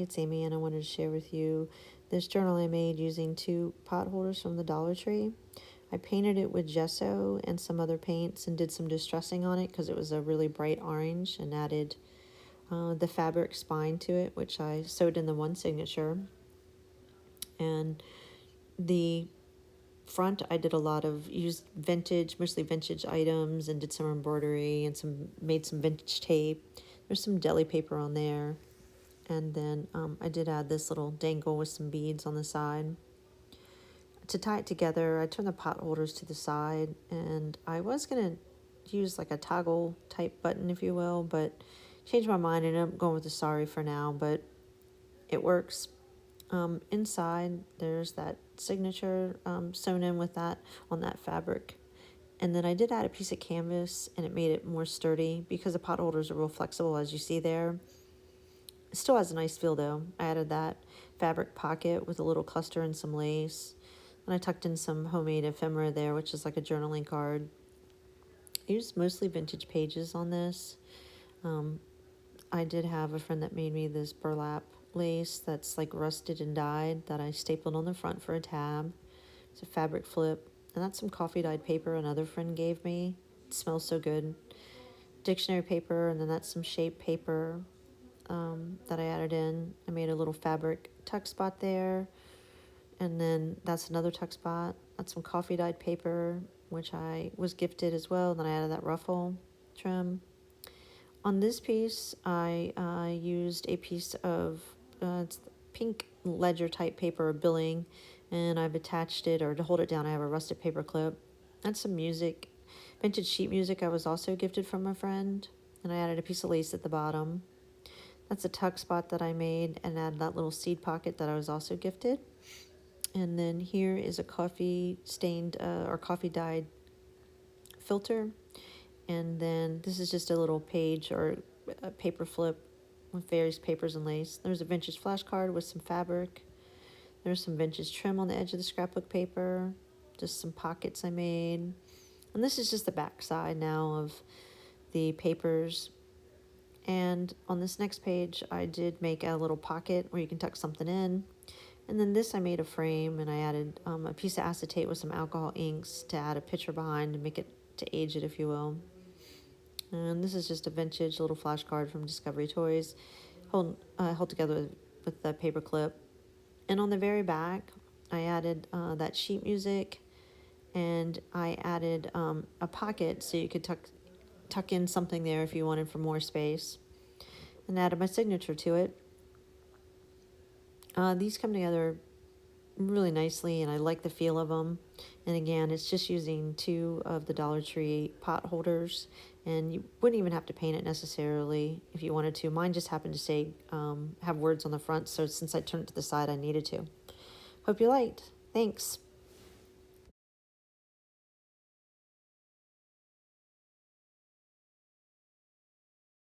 it's Amy, and I wanted to share with you this journal I made using 2 pot holders from the Dollar Tree. I painted it with gesso and some other paints and did some distressing on it because it was a really bright orange, and added the fabric spine to it, which I sewed in the one signature. And the front, I did a lot of used vintage, mostly vintage items, and did some embroidery and made some vintage tape. There's some deli paper on there. And then I did add this little dangle with some beads on the side. To tie it together, I turned the pot holders to the side, and I was going to use like a toggle type button, if you will, but changed my mind and I'm going with the sorry for now, but it works. Inside, there's that signature sewn in with that on that fabric. And then I did add a piece of canvas, and it made it more sturdy because the pot holders are real flexible, as you see there. It still has a nice feel though. I added that fabric pocket with a little cluster and some lace. And I tucked in some homemade ephemera there, which is like a journaling card. I used mostly vintage pages on this. I did have a friend that made me this burlap lace that's like rusted and dyed that I stapled on the front for a tab. It's a fabric flip. And that's some coffee dyed paper another friend gave me. It smells so good. Dictionary paper, and then that's some shape paper that I added in. I made a little fabric tuck spot there. And then that's another tuck spot. That's some coffee dyed paper, which I was gifted as well. And then I added that ruffle trim. On this piece, I used a piece of it's pink ledger type paper billing, and I've attached it, or to hold it down, I have a rusted paper clip. That's some music, vintage sheet music I was also gifted from a friend, and I added a piece of lace at the bottom. That's a tuck spot that I made, and added that little seed pocket that I was also gifted. And then here is a coffee stained or coffee dyed filter. And then this is just a little page or a paper flip with various papers and lace. There's a vintage flashcard with some fabric. There's some vintage trim on the edge of the scrapbook paper. Just some pockets I made. And this is just the back side now of the papers. And on this next page, I did make a little pocket where you can tuck something in. And then this I made a frame, and I added a piece of acetate with some alcohol inks to add a picture behind and make it, to age it, if you will. And this is just a vintage little flashcard from Discovery Toys, held together with the paper clip. And on the very back, I added that sheet music, and I added a pocket so you could tuck in something there if you wanted for more space, and added my signature to it. These come together really nicely, and I like the feel of them. And again, it's just using 2 of the Dollar Tree pot holders, and you wouldn't even have to paint it necessarily if you wanted to. Mine just happened to say have words on the front, so since I turned it to the side, I needed to. Hope you liked. Thanks.